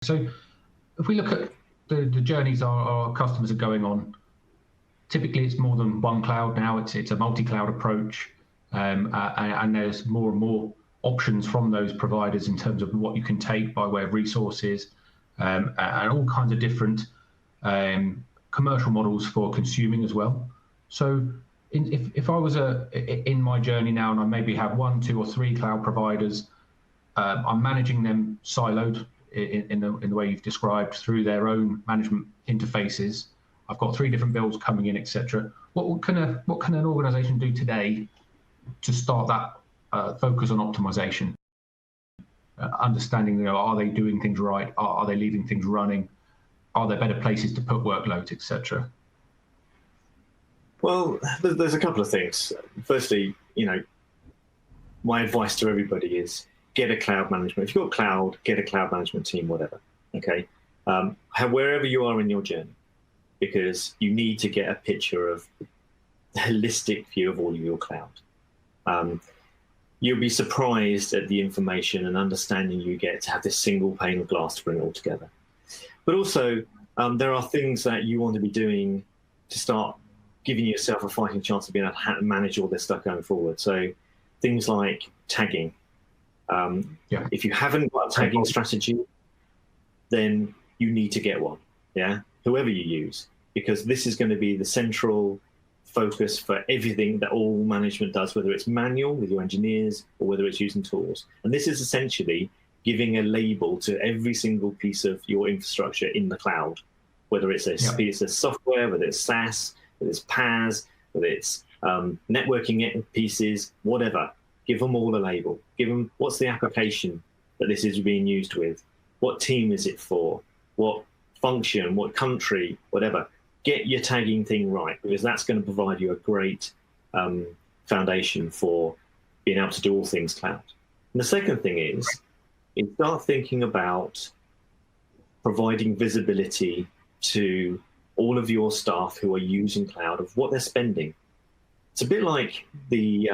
So if we look at the journeys our customers are going on, typically it's more than one cloud now. It's a multi-cloud approach, and there's more and more options from those providers in terms of what you can take by way of resources, and all kinds of different commercial models for consuming as well. So if I was in my journey now and I maybe have 1, 2, or 3 cloud providers, I'm managing them siloed in the way you've described through their own management interfaces. I've got 3 different bills coming in, etc. What can an organization do today to start that focus on optimization? Understanding, are they doing things right? Are they leaving things running? Are there better places to put workloads, etc.? Well, there's a couple of things. Firstly, my advice to everybody is get a cloud management. If you've got cloud, get a cloud management team, whatever. Okay, wherever you are in your journey, because you need to get a picture of the holistic view of all of your cloud. You'll be surprised at the information and understanding you get to have this single pane of glass to bring it all together. But also, there are things that you want to be doing to start giving yourself a fighting chance of being able to manage all this stuff going forward. So things like tagging. If you haven't got a tagging strategy, then you need to get one, whoever you use, because this is going to be the central focus for everything that all management does, whether it's manual with your engineers or whether it's using tools. And this is essentially giving a label to every single piece of your infrastructure in the cloud, whether it's a piece of software, whether it's SaaS, whether it's PaaS, whether it's networking pieces, whatever. Give them all a label. Give them what's the application that this is being used with, what team is it for, what function, what country, whatever. Get your tagging thing right, because that's going to provide you a great foundation for being able to do all things cloud. And the second thing is start thinking about providing visibility to all of your staff who are using cloud of what they're spending. It's a bit like these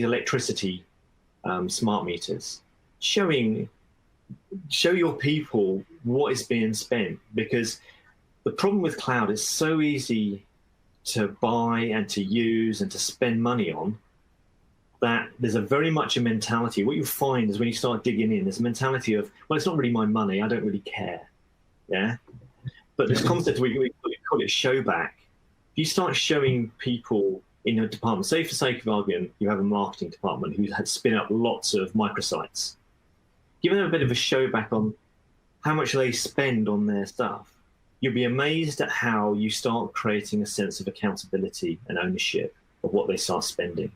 electricity smart meters. Show your people what is being spent, because the problem with cloud is so easy to buy and to use and to spend money on that there's very much a mentality. What you find is when you start digging in, there's a mentality of, well, it's not really my money, I don't really care. Yeah. But this concept, we call it show back. If you start showing people in your department, say for sake of argument, you have a marketing department who had spin up lots of microsites, give them a bit of a show back on how much they spend on their stuff. You'll be amazed at how you start creating a sense of accountability and ownership of what they start spending.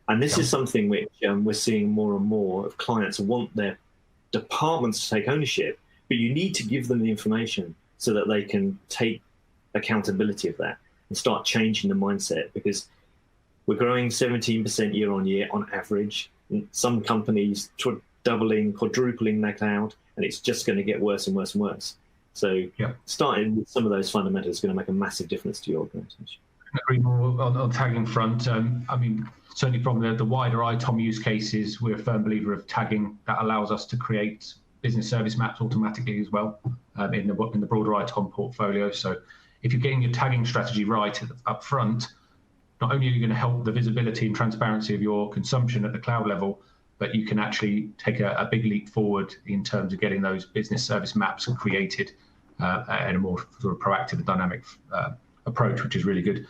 And this is something which we're seeing more and more of clients want their departments to take ownership, but you need to give them the information so that they can take accountability of that and start changing the mindset, because we're growing 17% year on year on average. Some companies doubling, quadrupling their cloud, and it's just going to get worse and worse and worse. So starting with some of those fundamentals is going to make a massive difference to your organization. I agree more on tagging front. I mean, certainly from the wider ITOM use cases, we're a firm believer of tagging that allows us to create business service maps automatically as well in the broader ITOM portfolio. So if you're getting your tagging strategy right up front, not only are you going to help the visibility and transparency of your consumption at the cloud level, but you can actually take a big leap forward in terms of getting those business service maps created in a more sort of proactive and dynamic approach, which is really good.